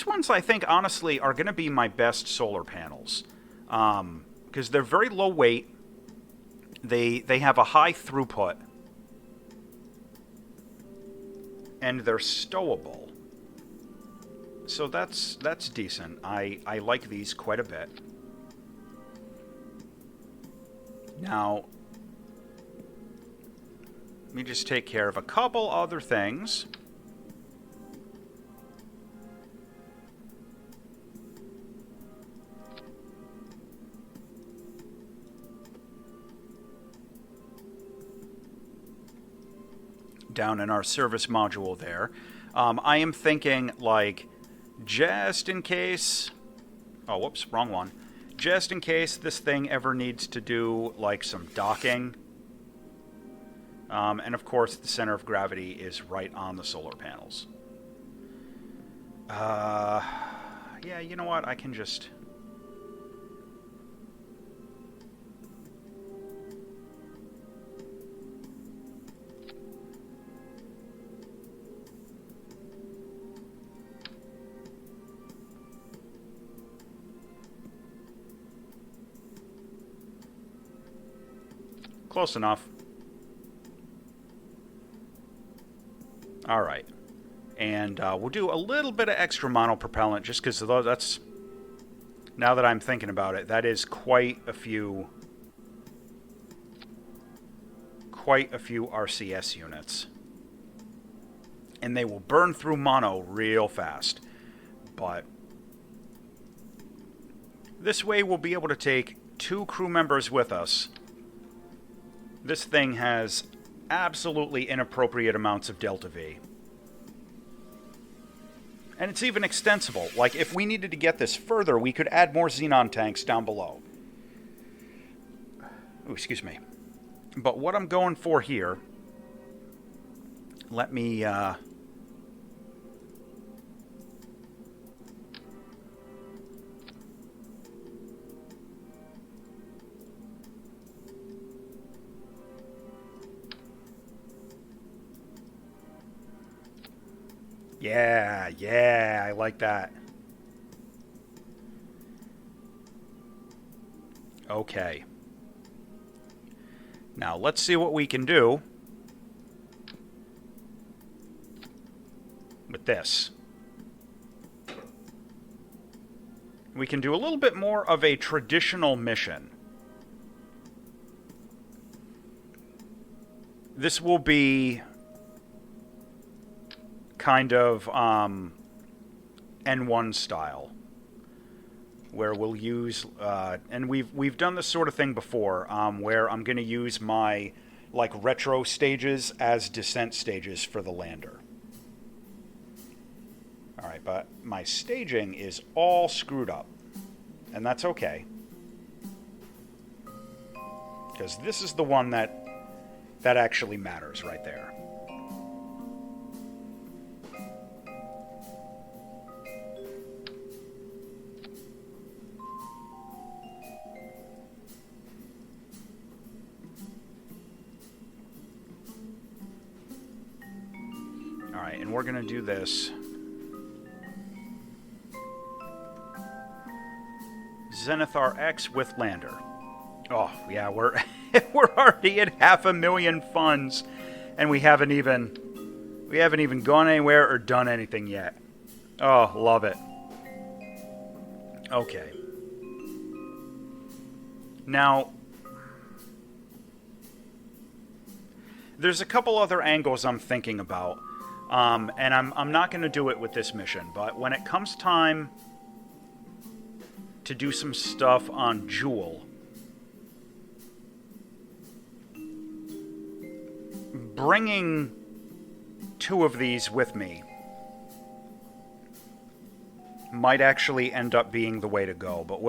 [SPEAKER 1] ones I think honestly are going to be my best solar panels because they're very low weight. They have a high throughput and they're stowable. So that's decent. I like these quite a bit. Now, let me just take care of a couple other things. Down in our service module there. I am thinking, like, just in case... oh, whoops, wrong one. Just in case this thing ever needs to do, like, some docking... and of course, the center of gravity is right on the solar panels. Yeah, you know what? I can just... close enough. All right. And we'll do a little bit of extra monopropellant just because that's, now that I'm thinking about it, that is quite a few quite a few RCS units. And they will burn through mono real fast. But this way we'll be able to take 2 crew members with us. This thing has absolutely inappropriate amounts of Delta V. And it's even extensible. Like, if we needed to get this further, we could add more Xenon tanks down below. Oh, excuse me. But what I'm going for here... Let me, Yeah, I like that. Okay. Now, let's see what we can do with this. We can do a little bit more of a traditional mission. This will be kind of N1 style, where we'll use and we've done this sort of thing before, where I'm going to use my like retro stages as descent stages for the lander. All right, but my staging is all screwed up, and that's okay, because this is the one that actually matters right there. Alright, and we're going to do this. Zenithar X with lander. Oh, yeah, we're already at 500,000 funds, and we haven't even gone anywhere or done anything yet. Oh, love it. Okay. Now, there's a couple other angles I'm thinking about, and I'm not going to do it with this mission, but when it comes time to do some stuff on Jewel, bringing 2 of these with me might actually end up being the way to go, but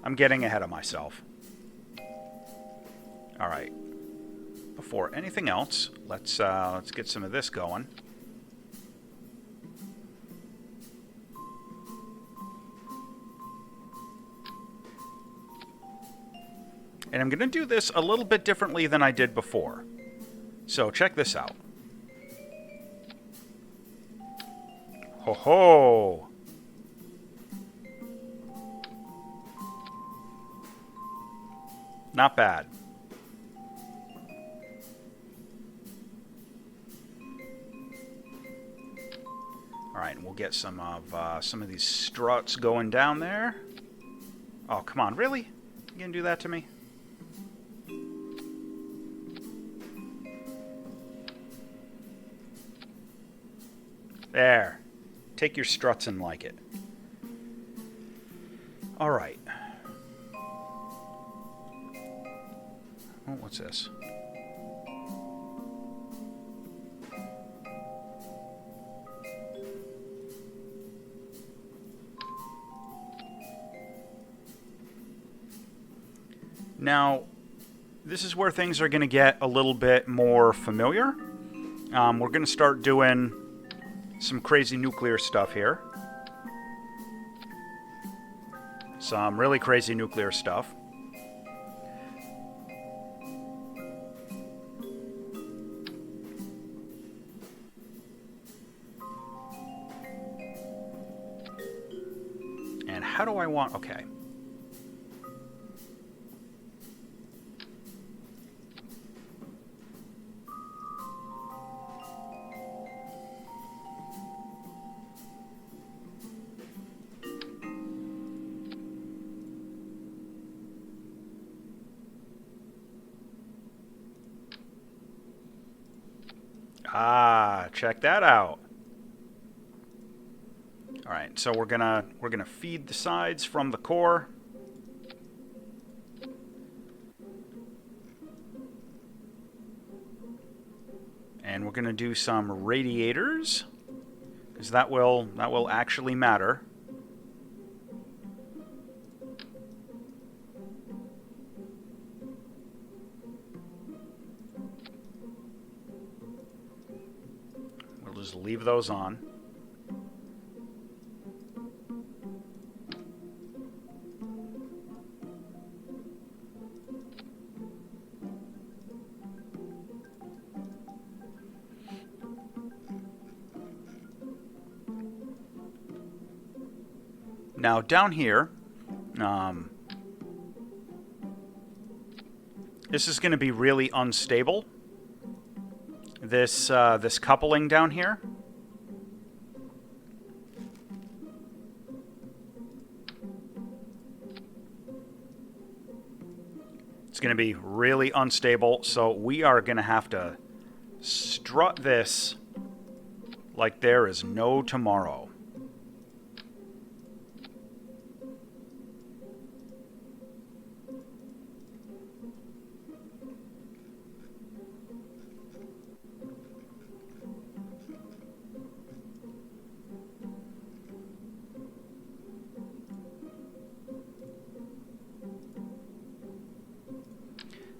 [SPEAKER 1] I'm getting ahead of myself. All right. Before anything else, let's get some of this going. And I'm going to do this a little bit differently than I did before. So check this out. Ho ho! Not bad. Alright, and we'll get some of these struts going down there. Oh, come on, really? You gonna do that to me? There. Take your struts and like it. Alright. Oh, what's this? Now, this is where things are going to get a little bit more familiar. We're going to start doing some crazy nuclear stuff here. Some really crazy nuclear stuff. And how do I want... Okay. Ah, check that out. All right, so we're gonna feed the sides from the core. And we're gonna do some radiators, because that will actually matter. We'll just leave those on. Now down here, this is going to be really unstable. This coupling down here. It's going to be really unstable, so we are going to have to strut this like there is no tomorrow.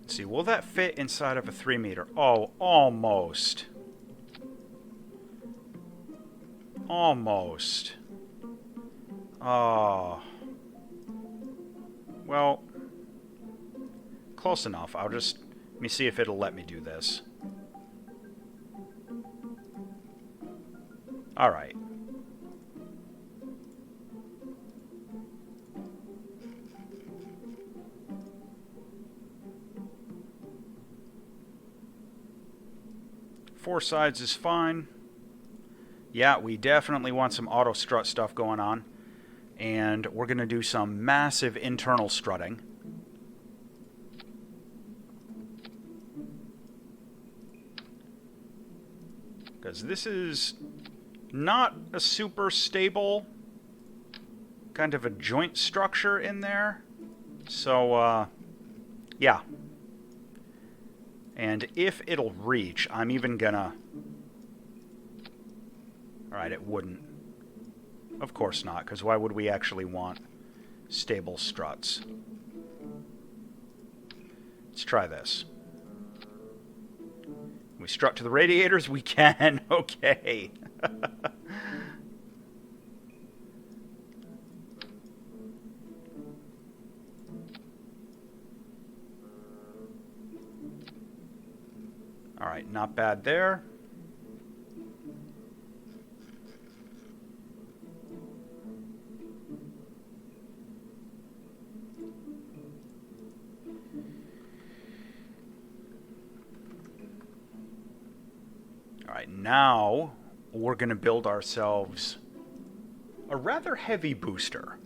[SPEAKER 1] Let's see, will that fit inside of a 3 meter? Oh, almost. Almost. Oh. Well, close enough. Let me see if it'll let me do this. All right. Four sides is fine. Yeah, we definitely want some auto strut stuff going on. And we're going to do some massive internal strutting. Because this is not a super stable kind of a joint structure in there. So, yeah. And if it'll reach, I'm even gonna... Alright, it wouldn't. Of course not, because why would we actually want stable struts? Let's try this. We strut to the radiators? We can. Okay. Alright, not bad there. Alright, now we're going to build ourselves a rather heavy booster.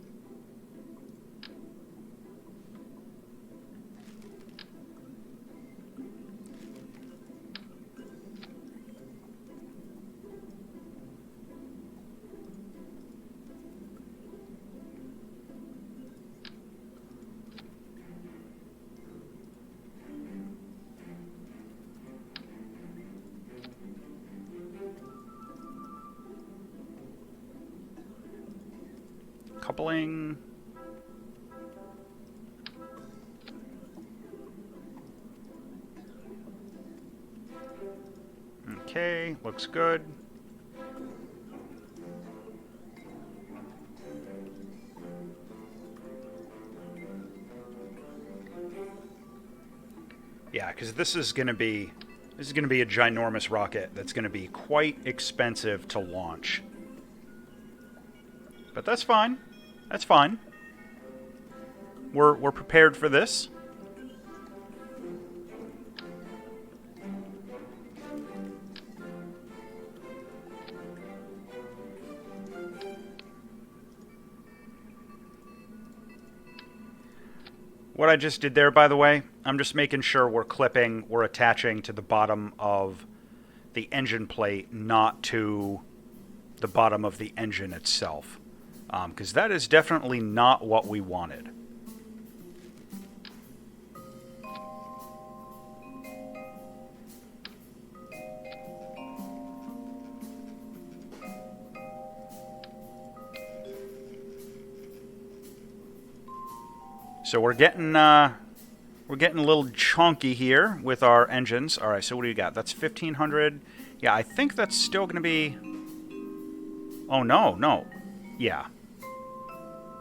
[SPEAKER 1] Coupling. Okay, looks good. Yeah, because this is going to be a ginormous rocket that's going to be quite expensive to launch. But that's fine. That's fine. We're prepared for this. What I just did there, by the way, I'm just making sure we're attaching to the bottom of the engine plate, not to the bottom of the engine itself. Because that is definitely not what we wanted. So we're getting a little chunky here with our engines. All right, so what do you got? That's 1,500. Yeah, I think that's still going to be... Oh, no. Yeah.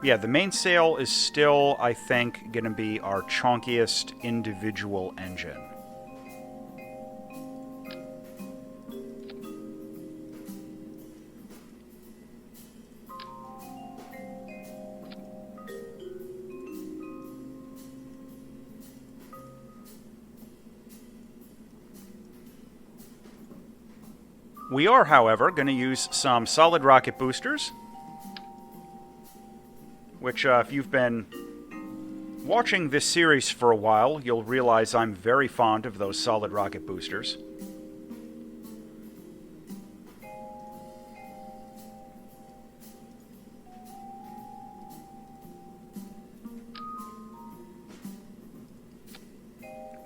[SPEAKER 1] Yeah, the mainsail is still, I think, going to be our chunkiest individual engine. We are, however, going to use some solid rocket boosters, which, if you've been watching this series for a while, you'll realize I'm very fond of those solid rocket boosters.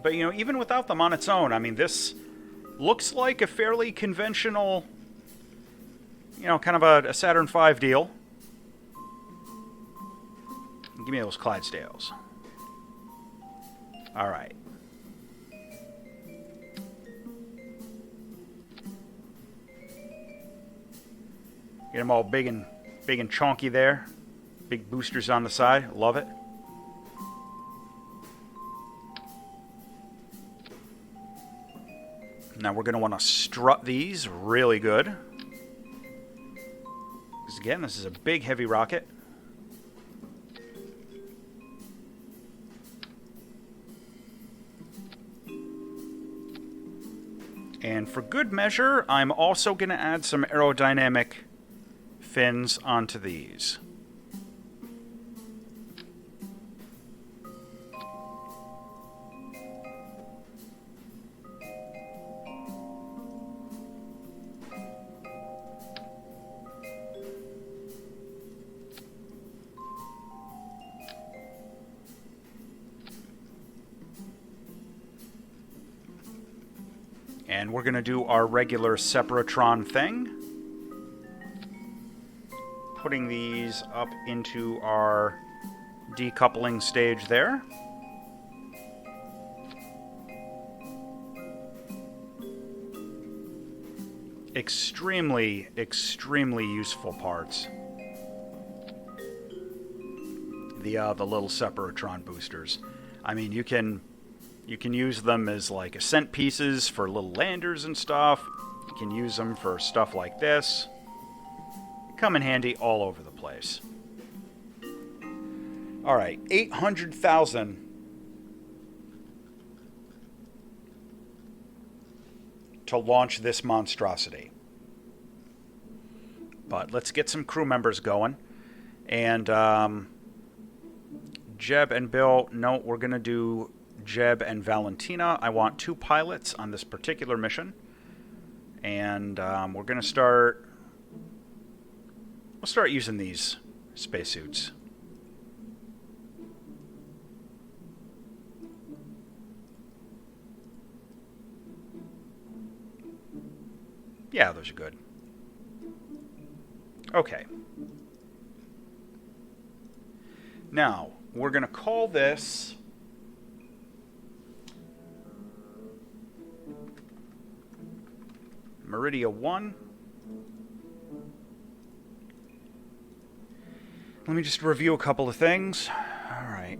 [SPEAKER 1] But, you know, even without them on its own, I mean, this looks like a fairly conventional, you know, kind of a Saturn V deal. Give me those Clydesdales. All right. Get them all big and chunky there. Big boosters on the side. Love it. Now we're going to want to strut these really good. Because again, this is a big, heavy rocket. And for good measure, I'm also going to add some aerodynamic fins onto these. And we're going to do our regular separatron thing. Putting these up into our decoupling stage there. Extremely, extremely useful parts. The little separatron boosters. I mean, you can use them as like ascent pieces for little landers and stuff. You can use them for stuff like this. They come in handy all over the place. All right, 800,000 to launch this monstrosity. But let's get some crew members going. And Jeb and Bill, no, we're going to do Jeb and Valentina. I want 2 pilots on this particular mission. And we're going to start... We'll start using these spacesuits. Yeah, those are good. Okay. Now, we're going to call this... Meridia 1. Let me just review a couple of things. All right.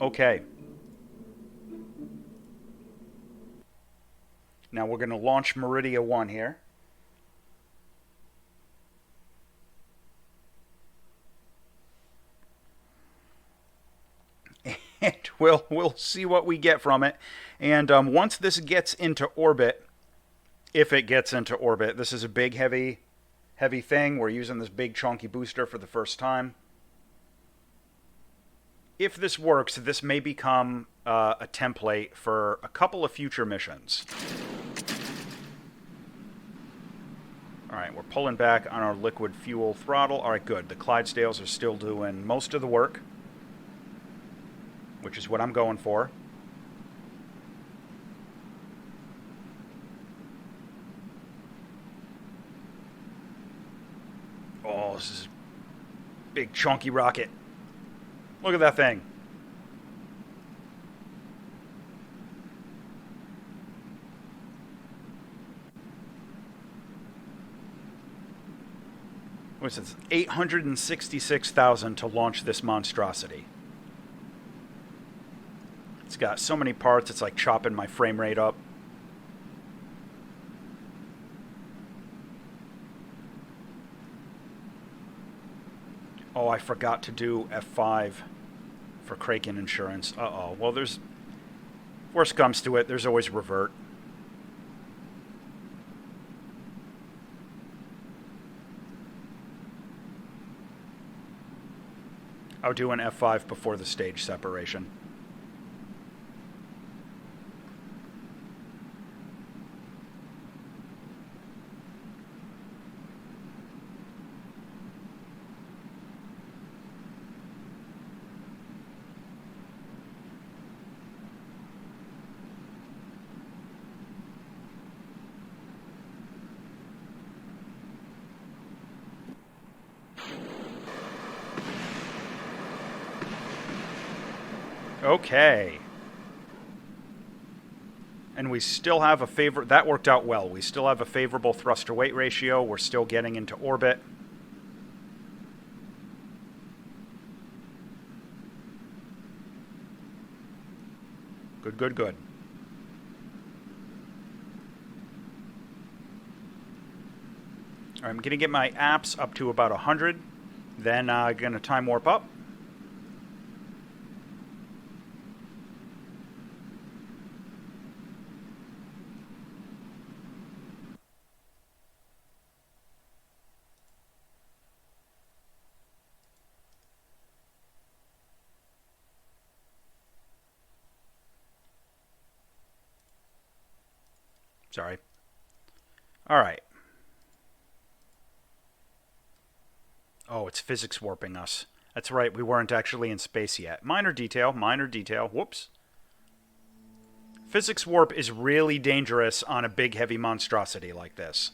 [SPEAKER 1] Okay. Now we're going to launch Meridia 1 here. And we'll see what we get from it. And once this gets into orbit, if it gets into orbit. This is a big, heavy thing. We're using this big, chunky booster for the first time. If this works, this may become a template for a couple of future missions. Alright, we're pulling back on our liquid fuel throttle. Alright, good. The Clydesdales are still doing most of the work, which is what I'm going for. Oh, this is a big, chunky rocket. Look at that thing. What's this? 866,000 to launch this monstrosity. It's got so many parts, it's like chopping my frame rate up. Oh, I forgot to do F5 for Kraken insurance. Uh-oh. Well, there's... worst comes to it, there's always revert. I'll do an F5 before the stage separation. Okay. And we still have a favor... that worked out well. We still have a favorable thruster-weight ratio. We're still getting into orbit. Good, good, good. All right, I'm going to get my apps up to about 100. Then I'm going to time warp up. Sorry. All right. Oh, it's physics warping us. That's right, we weren't actually in space yet. Minor detail, minor detail. Whoops. Physics warp is really dangerous on a big, heavy monstrosity like this.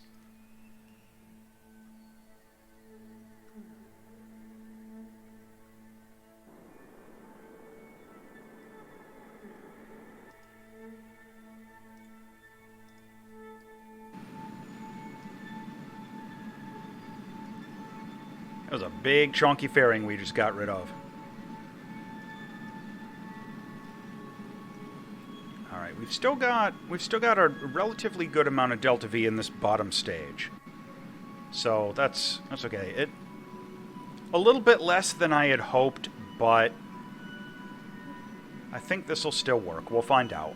[SPEAKER 1] That was a big, chunky fairing we just got rid of. All right, we've still got a relatively good amount of delta V in this bottom stage, so that's okay. It a little bit less than I had hoped, but I think this will still work. We'll find out.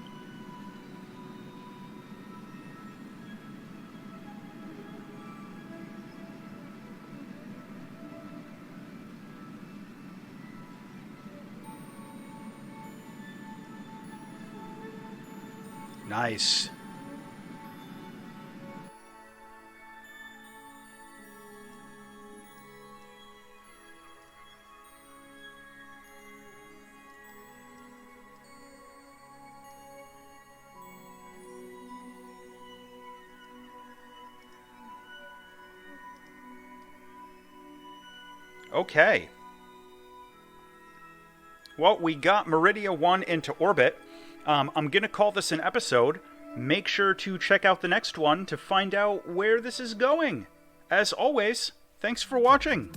[SPEAKER 1] Nice. Okay. Well, we got Meridia 1 into orbit. I'm going to call this an episode. Make sure to check out the next one to find out where this is going. As always, thanks for watching.